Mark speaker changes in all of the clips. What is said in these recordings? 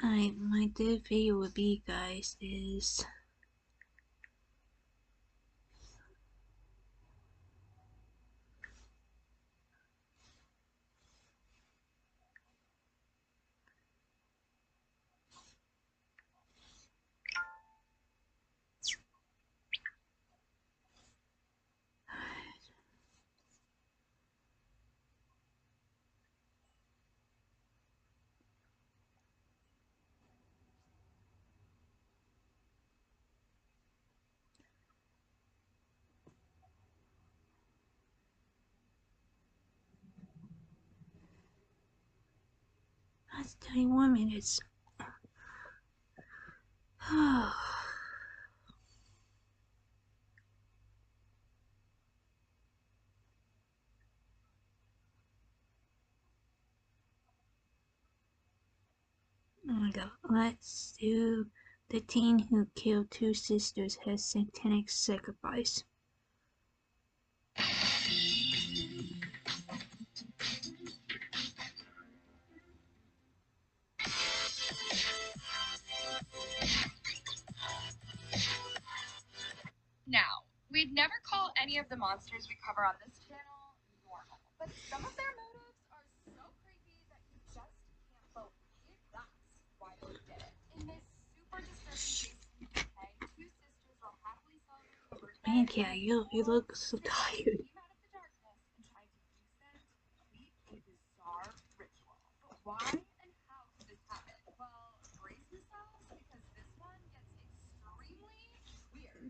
Speaker 1: My third video would be, guys, is that's 21 minutes. Oh my god, let's do the teen who killed two sisters has satanic sacrifice.
Speaker 2: Now, we'd never call any of the monsters we cover on this channel normal, but some of their motives are so creepy that you just can't believe that's why they did it. In this super disturbing case in the UK, two sisters were happily celebrating a birthday.
Speaker 1: Man, Cat, you look so tired.
Speaker 2: Came out of the darkness and tried to use them to complete a bizarre ritual. But why and how could this happen? Well, brace yourselves because this one gets extremely weird.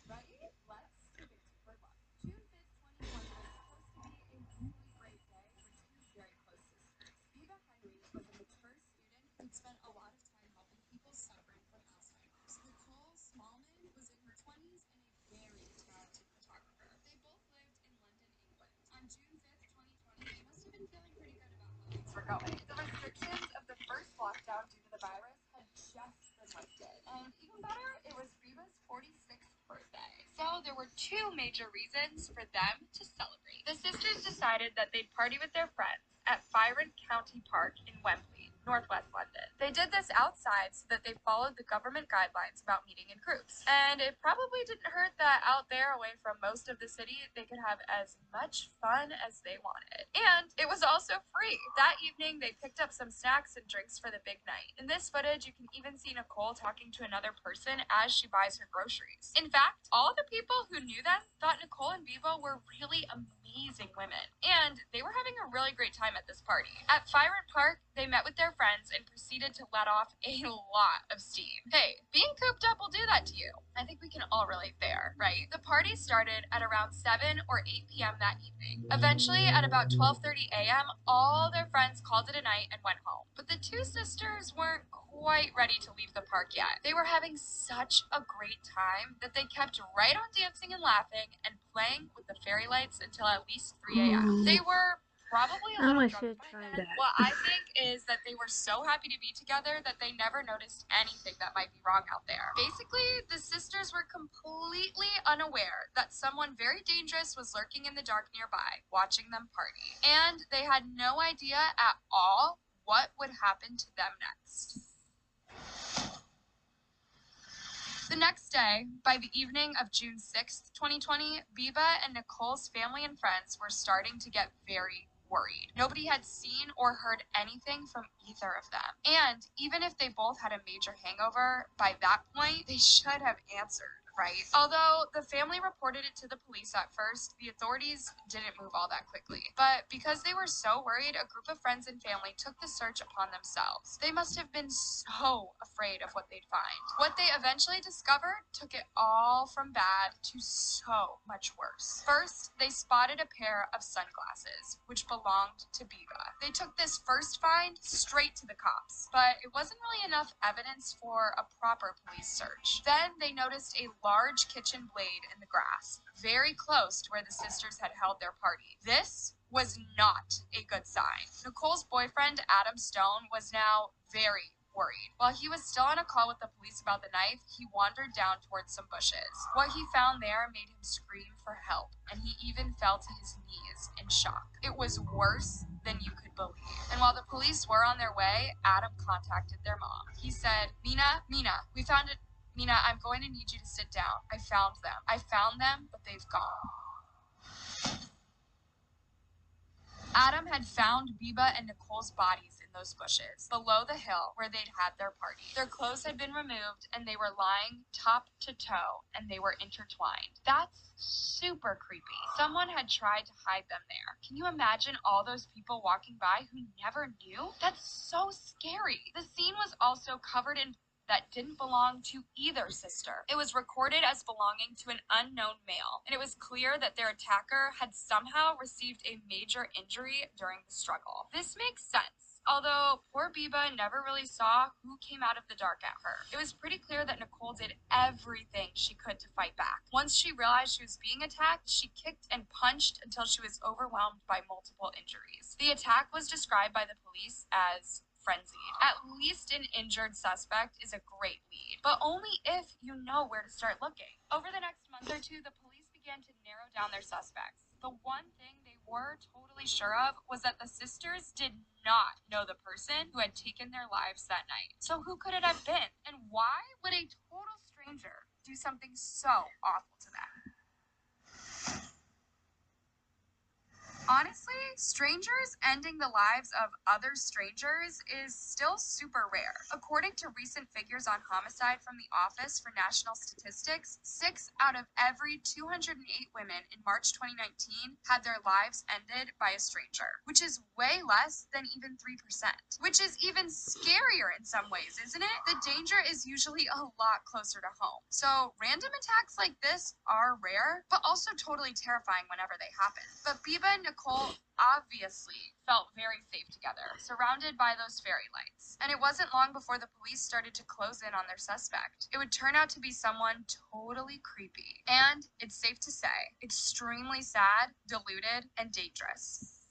Speaker 2: Ready? Let's take a deeper look. June 5th, 2020 was supposed to be a really great day for two very close sisters. Eva Henry was a mature student who'd spent a lot of time helping people suffering from Alzheimer's. Nicole Smallman was in her 20s and a very talented photographer. They both lived in London, England. On June 5th, 2020, they must have been feeling pretty good about how things were going. The restrictions of the first lockdown due to the virus had just been lifted. And even better, it was Viva's 46th birthday. So there were two major reasons for them to celebrate. The sisters decided that they'd party with their friends at Byron County Park in Wembley, northwest London. They did this outside so that they followed the government guidelines about meeting in groups. And it probably didn't hurt that out there away from most of the city, they could have as much fun as they wanted. And it was also free. That evening, they picked up some snacks and drinks for the big night. In this footage, you can even see Nicole talking to another person as she buys her groceries. In fact, all the people who knew them thought Nicole and Viva were really amazing women, and they were having a really great time at this party. At Byron Park, they met with their friends and proceeded to let off a lot of steam. Hey, being cooped up will do that to you. I think we can all relate there, right? The party started at around 7 or 8 p.m. that evening. Eventually, at about 12:30 a.m., all their friends called it a night and went home. But the two sisters weren't quite ready to leave the park yet. They were having such a great time that they kept right on dancing and laughing and playing with the fairy lights until at least 3 a.m. They were probably a little drunk by then. What I think is that they were so happy to be together that they never noticed anything that might be wrong out there. Basically, the sisters were completely unaware that someone very dangerous was lurking in the dark nearby, watching them party. And they had no idea at all what would happen to them next. The next day, by the evening of June 6th, 2020, Biba and Nicole's family and friends were starting to get very worried. Nobody had seen or heard anything from either of them. And even if they both had a major hangover, by that point, they should have answered, right? Although the family reported it to the police at first, the authorities didn't move all that quickly. But because they were so worried, a group of friends and family took the search upon themselves. They must have been so afraid of what they'd find. What they eventually discovered took it all from bad to so much worse. First, they spotted a pair of sunglasses, which belonged to Biba. They took this first find straight to the cops, but it wasn't really enough evidence for a proper police search. Then they noticed a large kitchen blade in the grass, very close to where the sisters had held their party. This was not a good sign. Nicole's boyfriend, Adam Stone, was now very worried. While he was still on a call with the police about the knife, he wandered down towards some bushes. What he found there made him scream for help, and he even fell to his knees in shock. It was worse than you could believe. And while the police were on their way, Adam contacted their mom. He said, Mina, we found it. Mina, I'm going to need you to sit down. I found them, but they've gone. Adam had found Biba and Nicole's bodies in those bushes below the hill where they'd had their party. Their clothes had been removed and they were lying top to toe and they were intertwined. That's super creepy. Someone had tried to hide them there. Can you imagine all those people walking by who never knew? That's so scary. The scene was also covered in that didn't belong to either sister. It was recorded as belonging to an unknown male, and it was clear that their attacker had somehow received a major injury during the struggle. This makes sense, although poor Biba never really saw who came out of the dark at her. It was pretty clear that Nicole did everything she could to fight back. Once she realized she was being attacked, she kicked and punched until she was overwhelmed by multiple injuries. The attack was described by the police as frenzied. At least an injured suspect is a great lead, but only if you know where to start looking. Over the next month or two, the police began to narrow down their suspects. The one thing they were totally sure of was that the sisters did not know the person who had taken their lives that night. So who could it have been? And why would a total stranger do something so awful to them? Honestly, strangers ending the lives of other strangers is still super rare. According to recent figures on homicide from the Office for National Statistics, 6 out of every 208 women in March 2019 had their lives ended by a stranger, which is way less than even 3%. Which is even scarier in some ways, isn't it? The danger is usually a lot closer to home. So random attacks like this are rare, but also totally terrifying whenever they happen. But Biba and Nicole obviously felt very safe together, surrounded by those fairy lights. And it wasn't long before the police started to close in on their suspect. It would turn out to be someone totally creepy. And it's safe to say, extremely sad, deluded, and dangerous.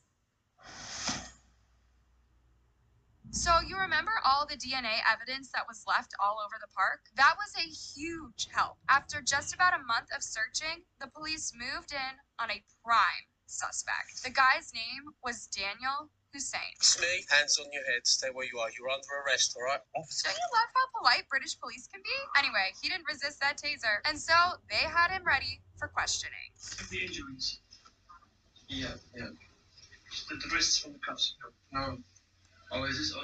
Speaker 2: So you remember all the DNA evidence that was left all over the park? That was a huge help. After just about a month of searching, the police moved in on a prime suspect. The guy's name was Daniel Hussein.
Speaker 3: It's me. Hands on your head. Stay where you are. You're under arrest, all right?
Speaker 2: Don't you love how polite British police can be? Anyway, he didn't resist that taser, and so they had him ready for questioning.
Speaker 4: The injuries. Yeah. The wrists from the cuffs. No. Oh, is this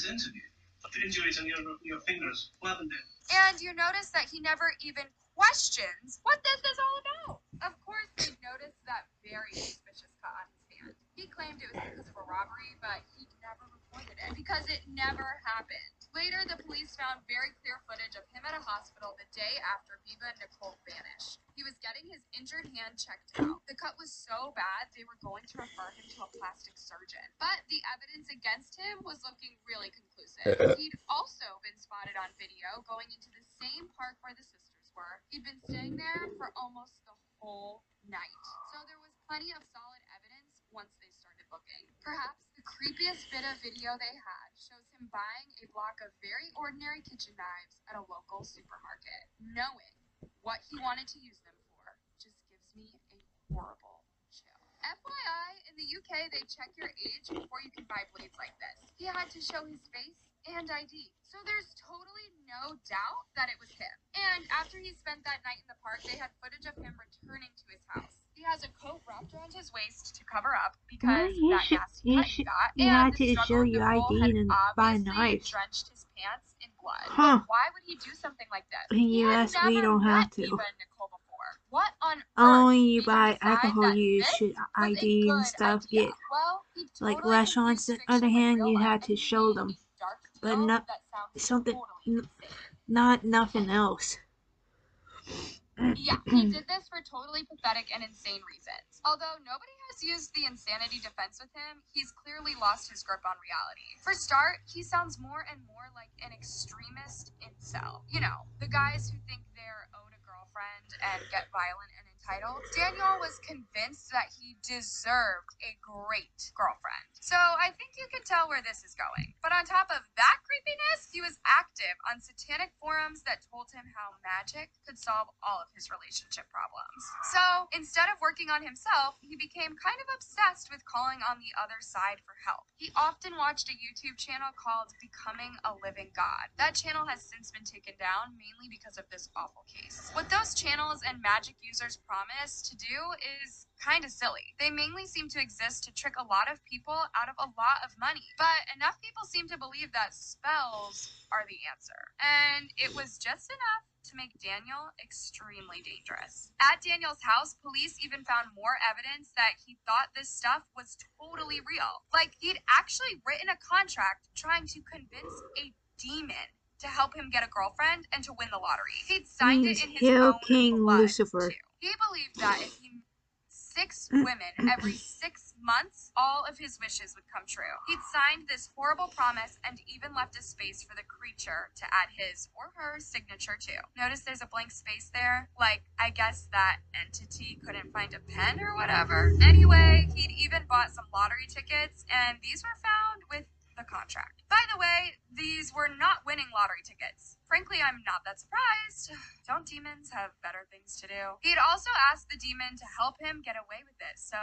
Speaker 4: the interview? But the injuries on your fingers. What happened there?
Speaker 2: And you notice that he never even questions what this is all about. Of course, they noticed that very suspicious cut on his hand. He claimed it was because of a robbery, but he never reported it because it never happened. Later, the police found very clear footage of him at a hospital the day after Biba and Nicole vanished. He was getting his injured hand checked out. The cut was so bad, they were going to refer him to a plastic surgeon. But the evidence against him was looking really conclusive. He'd also been spotted on video going into the same park where the sisters were. He'd been staying there for almost the whole night. So there was plenty of solid evidence once they started looking. Perhaps the creepiest bit of video they had shows him buying a block of very ordinary kitchen knives at a local supermarket. Knowing what he wanted to use them for just gives me a horrible chill. FYI, in the UK, they check your age before you can buy blades like this. He had to show his face and ID. So there's totally no doubt that it was him. And after he spent that night in the park, they had footage of him returning to his house. He has a coat wrapped around his waist to cover up because that nasty cut he got.
Speaker 1: You
Speaker 2: And
Speaker 1: had
Speaker 2: the
Speaker 1: to
Speaker 2: struggle
Speaker 1: show
Speaker 2: with
Speaker 1: your
Speaker 2: Nicole
Speaker 1: ID
Speaker 2: had
Speaker 1: and buy a
Speaker 2: obviously
Speaker 1: knife.
Speaker 2: drenched his pants in blood.
Speaker 1: Huh.
Speaker 2: But why would he do something like this?
Speaker 1: In
Speaker 2: He had
Speaker 1: US, we
Speaker 2: never
Speaker 1: don't have
Speaker 2: met
Speaker 1: to.
Speaker 2: Biba and Nicole before. What on
Speaker 1: Only
Speaker 2: earth
Speaker 1: you
Speaker 2: made him
Speaker 1: buy
Speaker 2: decide
Speaker 1: alcohol,
Speaker 2: that
Speaker 1: you
Speaker 2: this
Speaker 1: should
Speaker 2: was a
Speaker 1: ID and
Speaker 2: good
Speaker 1: stuff.
Speaker 2: idea?
Speaker 1: Yeah.
Speaker 2: Well, he
Speaker 1: Like
Speaker 2: totally
Speaker 1: restaurants, on
Speaker 2: confused
Speaker 1: the other
Speaker 2: fiction with
Speaker 1: hand,
Speaker 2: real
Speaker 1: you
Speaker 2: life,
Speaker 1: had to
Speaker 2: and he
Speaker 1: show
Speaker 2: made
Speaker 1: them,
Speaker 2: a dark
Speaker 1: but
Speaker 2: deal
Speaker 1: not
Speaker 2: that sounds
Speaker 1: something,
Speaker 2: totally insane.
Speaker 1: not nothing else.
Speaker 2: Yeah, he did this for totally pathetic and insane reasons. Although nobody has used the insanity defense with him, he's clearly lost his grip on reality. For start, he sounds more and more like an extremist incel. You know, the guys who think they're owed a girlfriend and get violent and entitled. Daniel was convinced that he deserved a great girlfriend. So I think you can tell where this is going. But on top of that creepiness? He was active on satanic forums that told him how magic could solve all of his relationship problems. So instead of working on himself, he became kind of obsessed with calling on the other side for help. He often watched a YouTube channel called Becoming a Living God. That channel has since been taken down, mainly because of this awful case. What those channels and magic users promise to do is kind of silly. They mainly seem to exist to trick a lot of people out of a lot of money. But enough people seem to believe that spells are the answer. And it was just enough to make Daniel extremely dangerous. At Daniel's house, police even found more evidence that he thought this stuff was totally real. Like, he'd actually written a contract trying to convince a demon to help him get a girlfriend and to win the lottery. He'd signed it in his
Speaker 1: Hail
Speaker 2: own
Speaker 1: King
Speaker 2: blood,
Speaker 1: Lucifer.
Speaker 2: too. He believed that if he 6 women every 6 months, all of his wishes would come true. He'd signed this horrible promise and even left a space for the creature to add his or her signature to. Notice there's a blank space there? Like, I guess that entity couldn't find a pen or whatever. Anyway, he'd even bought some lottery tickets, and these were found with the contract. By the way, these were not winning lottery tickets. Frankly, I'm not that surprised. Don't demons have better things to do? He'd also asked the demon to help him get away with it, so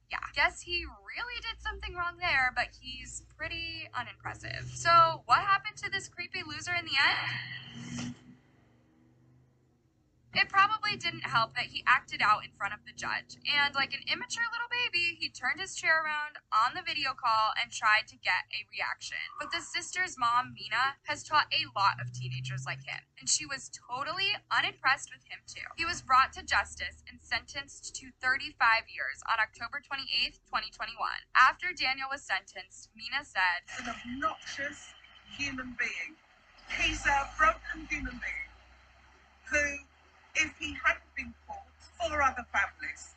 Speaker 2: yeah. Guess he really did something wrong there, but he's pretty unimpressive. So what happened to this creepy loser in the end? It probably didn't help that he acted out in front of the judge, and like an immature little baby, he turned his chair around on the video call and tried to get a reaction. But the sister's mom, Mina, has taught a lot of teenagers like him, and she was totally unimpressed with him too. He was brought to justice and sentenced to 35 years on October 28th, 2021. After Daniel was sentenced, Mina said,
Speaker 5: "An obnoxious human being. He's a broken human being who, if he hadn't been caught, 4 other families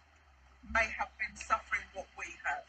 Speaker 5: may have been suffering what we have.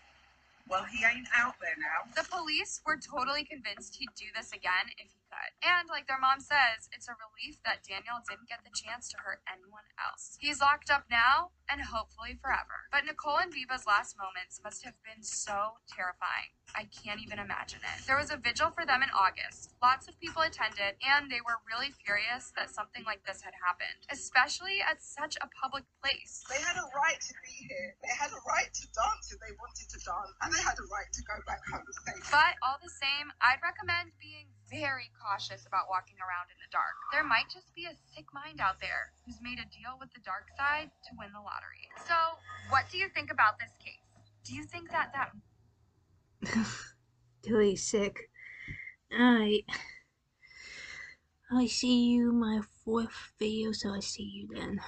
Speaker 5: Well, he ain't out there now."
Speaker 2: The police were totally convinced he'd do this again if he could. And like their mom says, it's a relief that Daniel didn't get the chance to hurt anyone else. He's locked up now and hopefully forever. But Nicole and Viva's last moments must have been so terrifying. I can't even imagine it. There was a vigil for them in August. Lots of people attended, and they were really furious that something like this had happened, especially at such a public place.
Speaker 5: They had a right to be here. They had a right to dance if they wanted to dance, and they had a right to go back home safe.
Speaker 2: But all the same, I'd recommend being very cautious about walking around in the dark. There might just be a sick mind out there who's made a deal with the dark side to win the lottery. So, what do you think about this case? Do you think that
Speaker 1: Totally sick. Alright. I see you my 4th video, so I see you then.